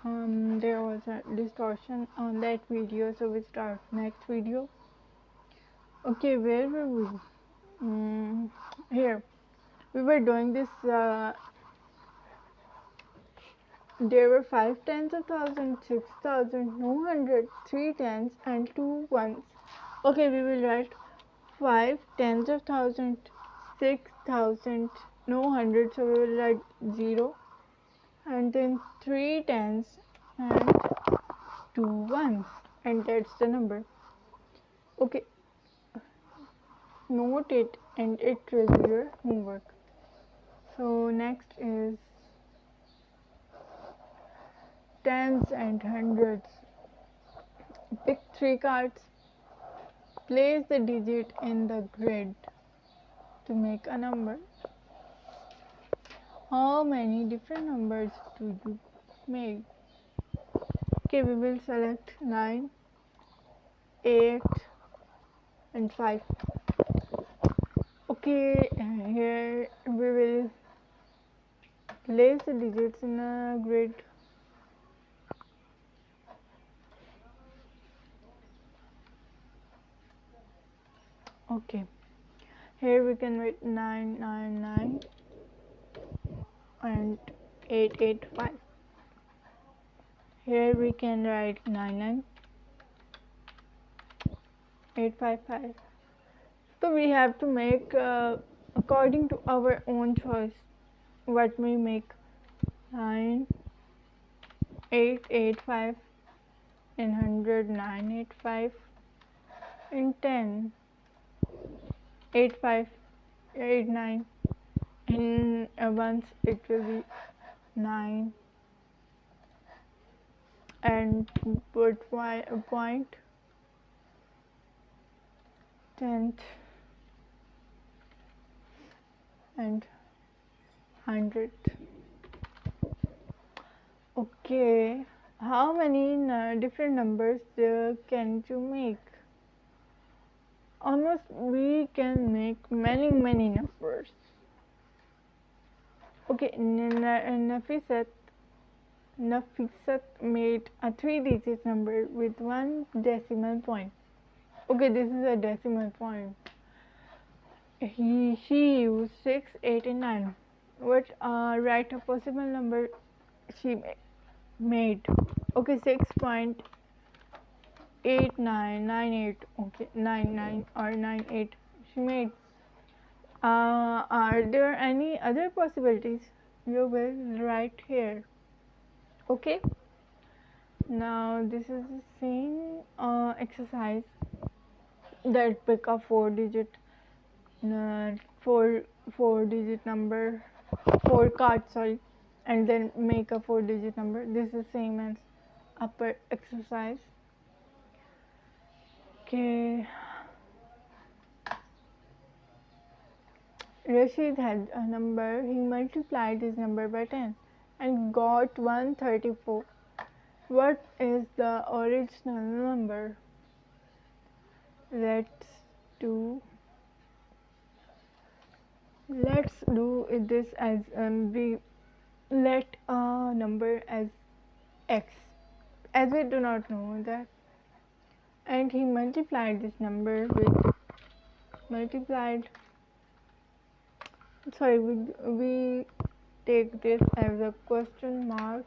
there was a distortion on that video, so we start next video. Okay, where were we? Here we were doing this. There were 5 tens of thousand, 6,000, 200, 3 tens, and 2 ones. Okay, we will write 5 tens of thousand, 6,000, no hundred, so we will write 0, and then 3 tens and 2 ones, and that's the number. Okay, note it and it will be your homework. So next is tens and hundreds. Pick 3 cards. Place the digit in the grid to make a number. How many different numbers do you make? Okay, we will select 9, 8, and 5. Okay, here we will place the digits in a grid. Okay, here we can write 999 and 885. Here we can write 99, 855. So we have to make according to our own choice what we make. 9, 885, in 100, 985, in 10, 85, 89, in once it will be 9, and put a point, 10th, and 100th. Okay, how many different numbers can you make? Almost we can make many numbers. Okay, Nafisat made a 3-digit number with 1 decimal point. Okay, this is a decimal point. She used 6, 8, and 9. What write a possible number she made? Okay, 6.8998. Okay, 99 or 98 she made. Are there any other possibilities? You will write here. Okay, now this is the same exercise that pick a 4-digit number, 4 cards, sorry, and then make a 4-digit number. This is same as upper exercise. Okay, Rashid had a number. He multiplied his number by 10 and got 134. What is the original number? Let's do this as we let a number as x, as we do not know that, and he multiplied this number with we take this as a question mark,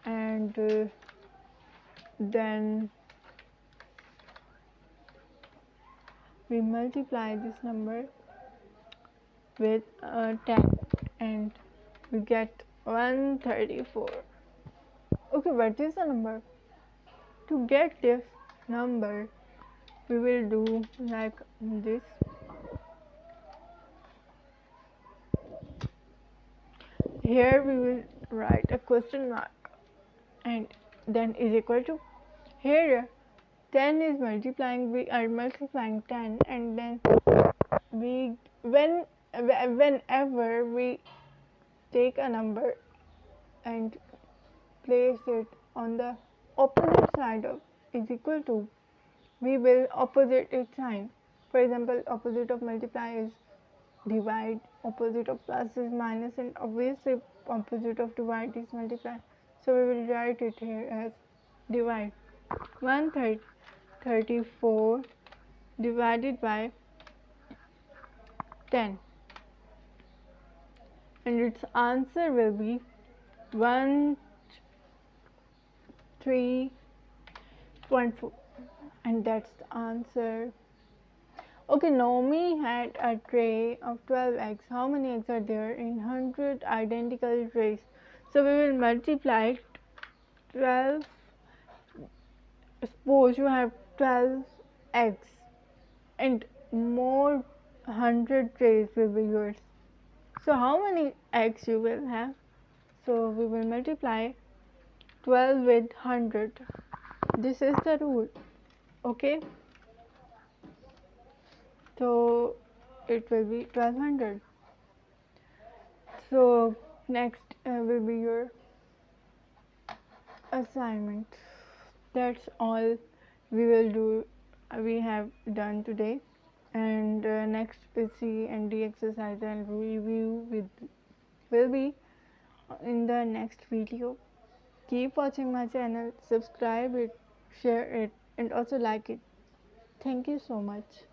and then we multiply this number with 10 and we get 134. Okay, what is the number? To get this number, we will do like this. Here we will write a question mark and then is equal to. Here 10 is multiplying, we are multiplying 10, and then whenever we take a number and place it on the opposite side of is equal to, we will opposite its sign. For example, opposite of multiply is divide, opposite of plus is minus, and obviously opposite of divide is multiply. So we will write it here as divide. 134 divided by 10, and its answer will be 13.4, and that's the answer. Okay, Naomi had a tray of 12 eggs. How many eggs are there in 100 identical trays? So we will multiply 12. Suppose you have 12 eggs and more 100 trays will be yours. So how many eggs you will have? So we will multiply 12 with 100. This is the rule. Okay, so it will be 1200. So next will be your assignment. That's all we will do. We have done today, and next is C and D exercise and review will be in the next video. Keep watching my channel, subscribe it, share it, and also like it. Thank you so much.